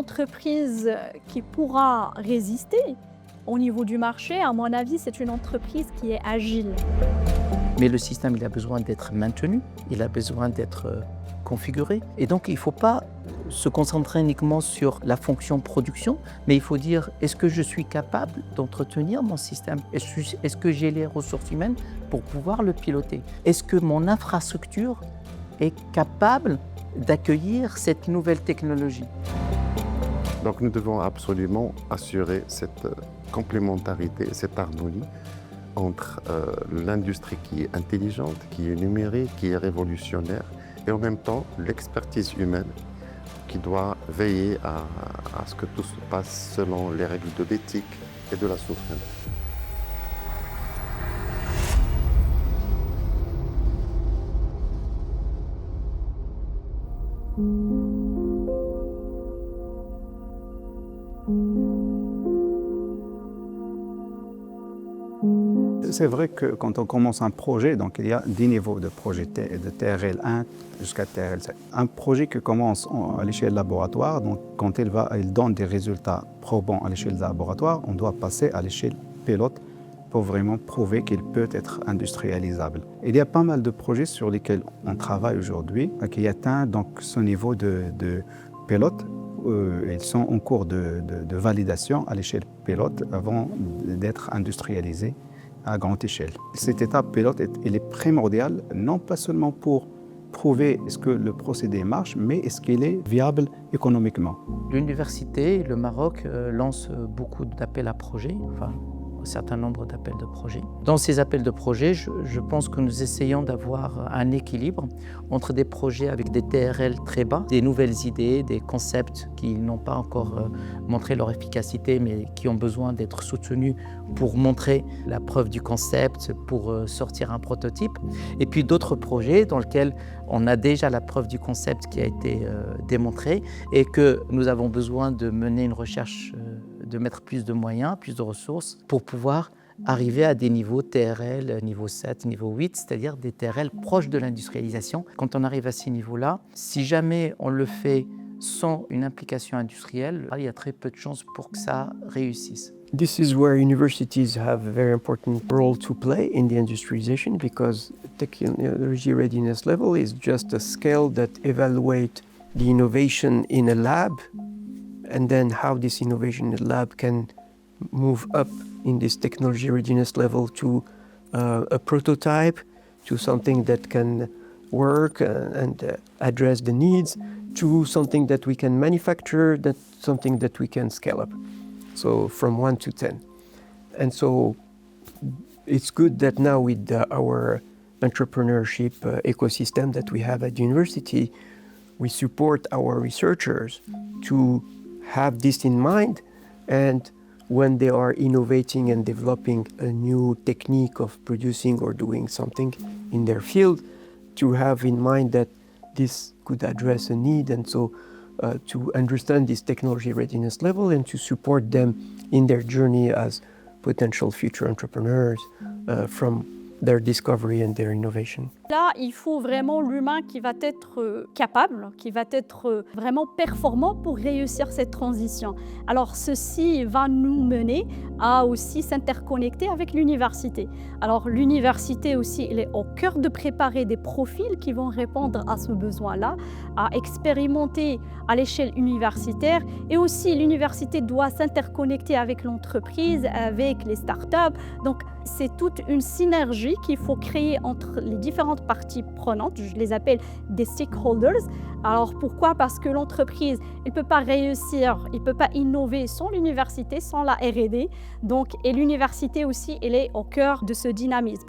entreprise qui pourra résister au niveau du marché, à mon avis, c'est une entreprise qui est agile. Mais le système, il a besoin d'être maintenu, il a besoin d'être configuré. Et donc, il ne faut pas se concentrer uniquement sur la fonction production, mais il faut dire, est-ce que je suis capable d'entretenir mon système? Est-ce que j'ai les ressources humaines pour pouvoir le piloter? Est-ce que mon infrastructure est capable d'accueillir cette nouvelle technologie? Donc nous devons absolument assurer cette complémentarité, cette harmonie entre l'industrie qui est intelligente, qui est numérique, qui est révolutionnaire, et en même temps l'expertise humaine qui doit veiller à ce que tout se passe selon les règles de l'éthique et de la souveraineté. C'est vrai que quand on commence un projet, donc il y a 10 niveaux de projet, de TRL 1 jusqu'à TRL 7. Un projet qui commence à l'échelle laboratoire, donc quand il donne des résultats probants à l'échelle laboratoire, on doit passer à l'échelle pilote pour vraiment prouver qu'il peut être industrialisable. Il y a pas mal de projets sur lesquels on travaille aujourd'hui qui atteignent donc ce niveau de pilote. Ils sont en cours de validation à l'échelle pilote avant d'être industrialisés à grande échelle. Cette étape pilote, elle est primordiale, non pas seulement pour prouver est-ce que le procédé marche, mais est-ce qu'il est viable économiquement. L'université, le Maroc, lance beaucoup d'appels à projets, enfin un certain nombre d'appels de projets. Dans ces appels de projets, je pense que nous essayons d'avoir un équilibre entre des projets avec des TRL très bas, des nouvelles idées, des concepts qui n'ont pas encore montré leur efficacité, mais qui ont besoin d'être soutenus pour montrer la preuve du concept, pour sortir un prototype. Et puis d'autres projets dans lesquels on a déjà la preuve du concept qui a été démontrée et que nous avons besoin de mener une recherche, de mettre plus de moyens, plus de ressources pour pouvoir arriver à des niveaux TRL, niveau 7, niveau 8, c'est-à-dire des TRL proches de l'industrialisation. Quand on arrive à ces niveaux-là, si jamais on le fait sans une implication industrielle, il y a très peu de chances pour que ça réussisse. This is where universities have a very important role to play in the industrialization because technology readiness level is just a scale that evaluates the innovation in a lab and then how this innovation in the lab can move up in this technology readiness level to a prototype, to something that can work and address the needs, to something that we can manufacture, that something that we can scale up. So from 1 to 10. And so it's good that now with our entrepreneurship ecosystem that we have at the university, we support our researchers to have this in mind, and when they are innovating and developing a new technique of producing or doing something in their field, to have in mind that this could address a need, and so to understand this technology readiness level and to support them in their journey as potential future entrepreneurs from their discovery and their innovation. Là, il faut vraiment l'humain qui va être capable, qui va être vraiment performant pour réussir cette transition. Alors, ceci va nous mener à aussi s'interconnecter avec l'université. Alors, l'université aussi, elle est au cœur de préparer des profils qui vont répondre à ce besoin-là, à expérimenter à l'échelle universitaire. Et aussi, l'université doit s'interconnecter avec l'entreprise, avec les startups. Donc, c'est toute une synergie qu'il faut créer entre les différentes parties prenantes, je les appelle des stakeholders. Alors pourquoi? Parce que l'entreprise, elle ne peut pas réussir, elle ne peut pas innover sans l'université, sans la R&D. Donc, et l'université aussi, elle est au cœur de ce dynamisme.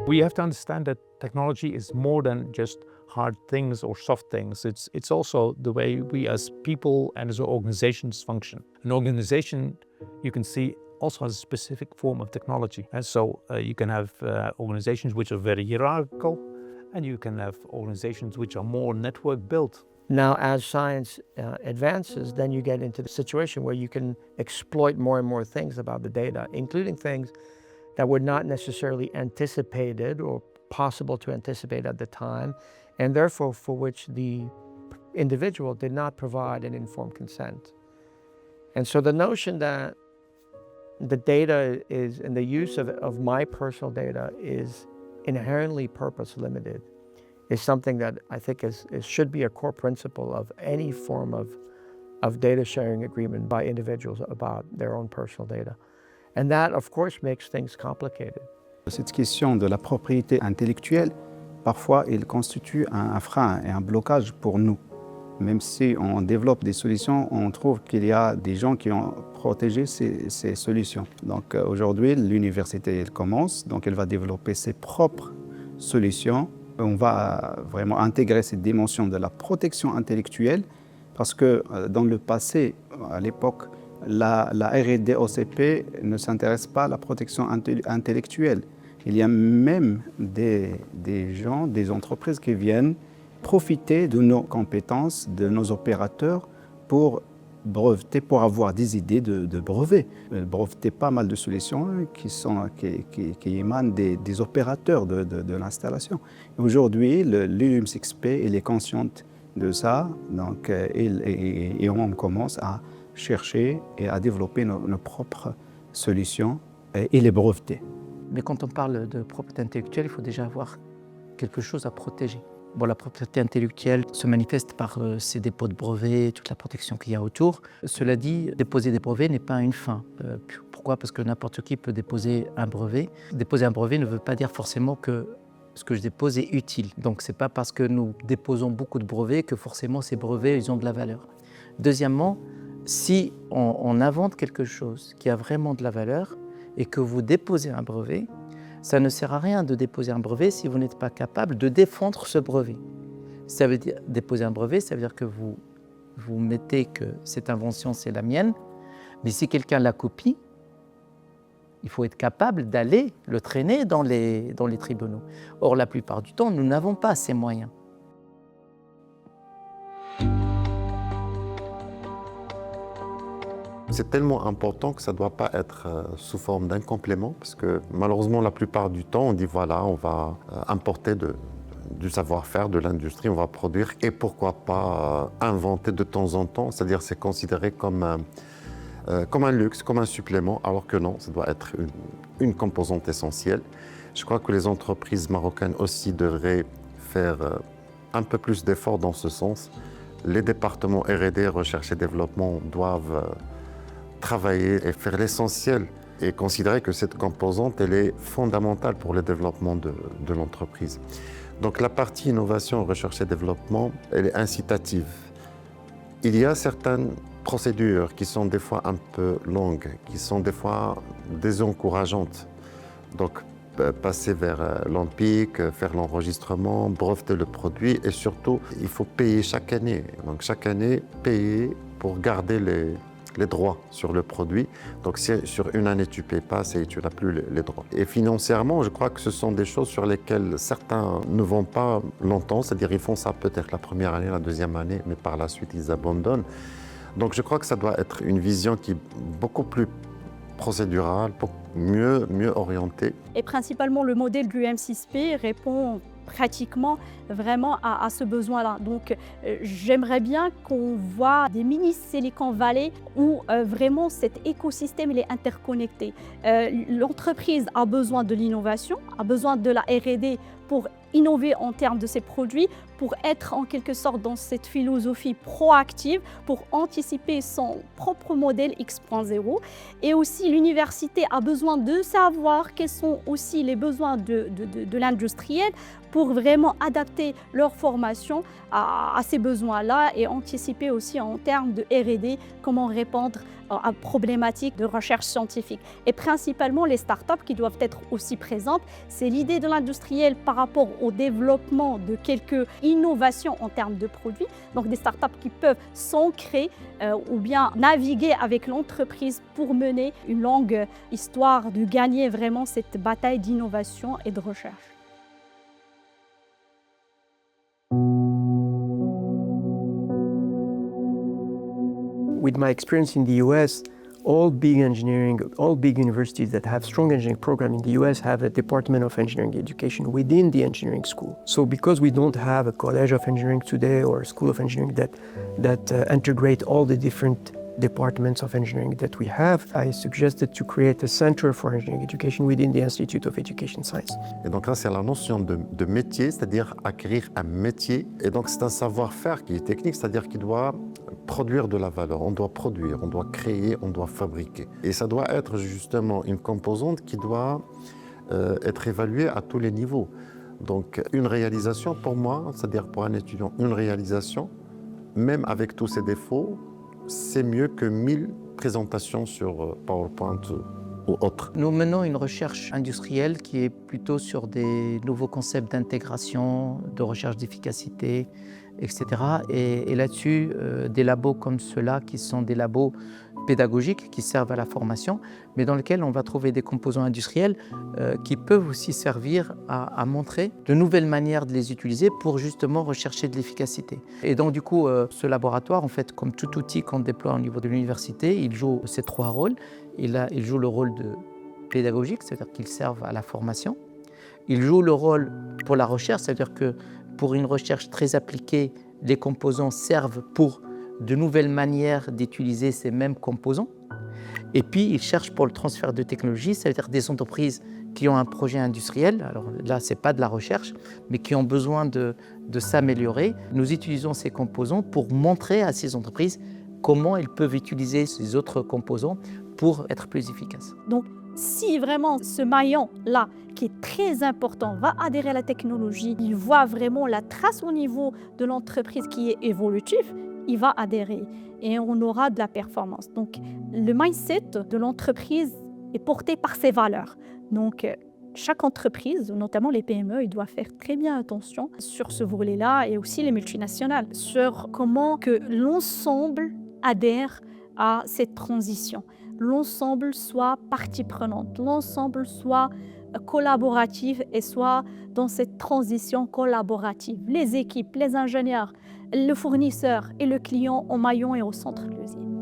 We have to understand that technology is more than just hard things or soft things. It's also the way we as people and as organizations function. An organization, you can see, also has a specific form of technology. And so you can have organizations which are very hierarchical, and you can have organizations which are more network built. Now, as science advances, then you get into the situation where you can exploit more and more things about the data, including things that were not necessarily anticipated or possible to anticipate at the time, and therefore for which the individual did not provide an informed consent. And so the notion that the data is, and the use of my personal data is inherently purpose limited is something that I think should be a core principle of any form of data sharing agreement by individuals about their own personal data. And that, of course, makes things complicated. Cette question de la propriété intellectuelle, parfois, il constitue un frein et un blocage pour nous. Même si on développe des solutions, on trouve qu'il y a des gens qui ont protégé ces solutions. Donc aujourd'hui, l'université elle commence, donc elle va développer ses propres solutions. On va vraiment intégrer cette dimension de la protection intellectuelle parce que dans le passé, à l'époque, la R&D OCP ne s'intéresse pas à la protection intellectuelle. Il y a même des gens, des entreprises qui viennent profiter de nos compétences, de nos opérateurs pour breveter, pour avoir des idées de brevets. Breveter pas mal de solutions qui émanent des opérateurs de l'installation. Aujourd'hui, l'UMSXP est consciente de ça, donc, et on commence à chercher et à développer nos propres solutions et les breveter. Mais quand on parle de propriété intellectuelle, il faut déjà avoir quelque chose à protéger. Bon, la propriété intellectuelle se manifeste par ces dépôts de brevets, toute la protection qu'il y a autour. Cela dit, déposer des brevets n'est pas une fin. Pourquoi ? Parce que n'importe qui peut déposer un brevet. Déposer un brevet ne veut pas dire forcément que ce que je dépose est utile. Donc ce n'est pas parce que nous déposons beaucoup de brevets que forcément ces brevets ils ont de la valeur. Deuxièmement, si on invente quelque chose qui a vraiment de la valeur et que vous déposez un brevet, ça ne sert à rien de déposer un brevet si vous n'êtes pas capable de défendre ce brevet. Ça veut dire déposer un brevet, ça veut dire que vous mettez que cette invention, c'est la mienne, mais si quelqu'un la copie, il faut être capable d'aller le traîner dans les tribunaux. Or, la plupart du temps, nous n'avons pas ces moyens. C'est tellement important que ça ne doit pas être sous forme d'un complément, parce que malheureusement, la plupart du temps, on dit voilà, on va importer du savoir-faire, de l'industrie, on va produire, et pourquoi pas inventer de temps en temps, c'est-à-dire c'est considéré comme un luxe, comme un supplément, alors que non, ça doit être une composante essentielle. Je crois que les entreprises marocaines aussi devraient faire un peu plus d'efforts dans ce sens. Les départements R&D, recherche et développement doivent travailler et faire l'essentiel et considérer que cette composante, elle est fondamentale pour le développement de l'entreprise. Donc la partie innovation, recherche et développement, elle est incitative. Il y a certaines procédures qui sont des fois un peu longues, qui sont des fois désencourageantes. Donc passer vers l'OMPIC, faire l'enregistrement, breveter le produit et surtout, il faut payer chaque année. Donc chaque année, payer pour garder les droits sur le produit. Donc si sur une année tu ne payes pas, tu n'as plus les droits. Et financièrement, je crois que ce sont des choses sur lesquelles certains ne vont pas longtemps, c'est-à-dire ils font ça peut-être la première année, la deuxième année, mais par la suite ils abandonnent. Donc je crois que ça doit être une vision qui est beaucoup plus procédurale, mieux orientée. Et principalement, le modèle de l'UM6P répond pratiquement vraiment à ce besoin-là. Donc j'aimerais bien qu'on voit des mini Silicon Valley où vraiment cet écosystème il est interconnecté. L'entreprise a besoin de l'innovation, a besoin de la R&D pour innover en termes de ses produits, pour être en quelque sorte dans cette philosophie proactive, pour anticiper son propre modèle X.0. Et aussi l'université a besoin de savoir quels sont aussi les besoins de l'industriel pour vraiment adapter leur formation à ces besoins-là et anticiper aussi en termes de R&D comment répondre à problématiques de recherche scientifique. Et principalement les startups qui doivent être aussi présentes, c'est l'idée de l'industriel par rapport au développement de quelques innovations en termes de produits, donc des startups qui peuvent s'ancrer ou bien naviguer avec l'entreprise pour mener une longue histoire de gagner vraiment cette bataille d'innovation et de recherche. With my experience in the US, all big universities that have strong engineering programs in the US have a Department of Engineering Education within the engineering school. So because we don't have a College of Engineering today or a School of Engineering that integrate all the different departments of engineering that we have, I suggested to create a Center for Engineering Education within the Institute of Education Science. Et donc là, c'est la notion de métier, c'est-à-dire acquérir un métier. Et donc c'est un savoir-faire qui est technique, c'est-à-dire qu'il doit produire de la valeur. On doit produire, on doit créer, on doit fabriquer. Et ça doit être justement une composante qui doit être évaluée à tous les niveaux. Donc une réalisation pour moi, c'est-à-dire pour un étudiant, une réalisation, même avec tous ses défauts, c'est mieux que 1000 présentations sur PowerPoint ou autre. Nous menons une recherche industrielle qui est plutôt sur des nouveaux concepts d'intégration, de recherche d'efficacité, etc. Et là-dessus, des labos comme ceux-là, qui sont des labos pédagogiques, qui servent à la formation, mais dans lesquels on va trouver des composants industriels qui peuvent aussi servir à montrer de nouvelles manières de les utiliser pour justement rechercher de l'efficacité. Et donc du coup, ce laboratoire, en fait, comme tout outil qu'on déploie au niveau de l'université, il joue ces trois rôles. Il joue le rôle de pédagogique, c'est-à-dire qu'il serve à la formation. Il joue le rôle pour la recherche, c'est-à-dire que pour une recherche très appliquée, les composants servent pour de nouvelles manières d'utiliser ces mêmes composants. Et puis, il cherche pour le transfert de technologie, c'est-à-dire des entreprises qui ont un projet industriel, alors là, ce n'est pas de la recherche, mais qui ont besoin de s'améliorer. Nous utilisons ces composants pour montrer à ces entreprises comment elles peuvent utiliser ces autres composants pour être plus efficaces. Donc, si vraiment ce maillon-là, qui est très important, va adhérer à la technologie, il voit vraiment la trace au niveau de l'entreprise qui est évolutive, il va adhérer et on aura de la performance. Donc, le mindset de l'entreprise est porté par ses valeurs. Donc, chaque entreprise, notamment les PME, ils doivent faire très bien attention sur ce volet-là et aussi les multinationales, sur comment que l'ensemble adhère à cette transition. L'ensemble soit partie prenante, l'ensemble soit collaborative et soit dans cette transition collaborative. Les équipes, les ingénieurs, le fournisseur et le client au maillon et au centre de l'usine.